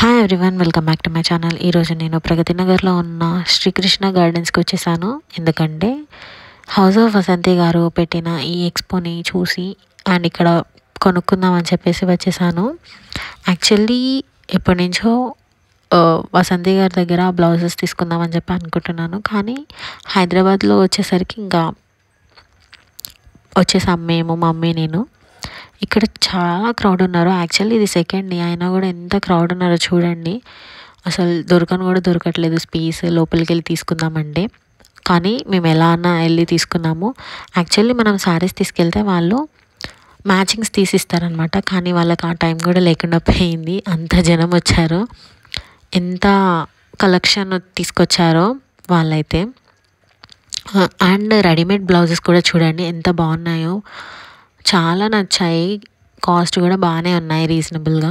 Hi everyone, welcome back to my channel. ఈరోజు నేను ప్రగతి నగర్లో ఉన్న శ్రీకృష్ణ గార్డెన్స్కి వచ్చేసాను. ఎందుకంటే హౌస్ ఆఫ్ వసంతి గారు పెట్టిన ఈ ఎక్స్పోని చూసి అండ్ ఇక్కడ కొనుక్కుందామని చెప్పేసి వచ్చేసాను. యాక్చువల్లీ ఎప్పటి నుంచో వసంతి గారి దగ్గర బ్లౌజెస్ తీసుకుందామని చెప్పి అనుకుంటున్నాను. కానీ హైదరాబాద్లో వచ్చేసరికి ఇంకా వచ్చేసాం మేము, మమ్మీ, నేను. ఇక్కడ చాలా క్రౌడ్ ఉన్నారు. యాక్చువల్లీ ఇది సెకండ్ డే అయినా కూడా ఎంత క్రౌడ్ ఉన్నారో చూడండి. అసలు దొరకట్లేదు స్పేస్ లోపలికి వెళ్ళి తీసుకుందామంటే. కానీ మేము ఎలా అన్నా వెళ్ళి తీసుకున్నాము. యాక్చువల్లీ మనం శారీస్ తీసుకెళ్తే వాళ్ళు మ్యాచింగ్స్ తీసిస్తారనమాట. కానీ వాళ్ళకి ఆ టైం కూడా లేకుండా పోయింది. అంత జనం వచ్చారు, ఎంత కలెక్షన్ తీసుకొచ్చారో వాళ్ళైతే. అండ్ రెడీమేడ్ బ్లౌజెస్ కూడా చూడండి ఎంత బాగున్నాయో, చాలా నచ్చాయి. కాస్ట్ కూడా బాగానే ఉన్నాయి, రీజనబుల్గా.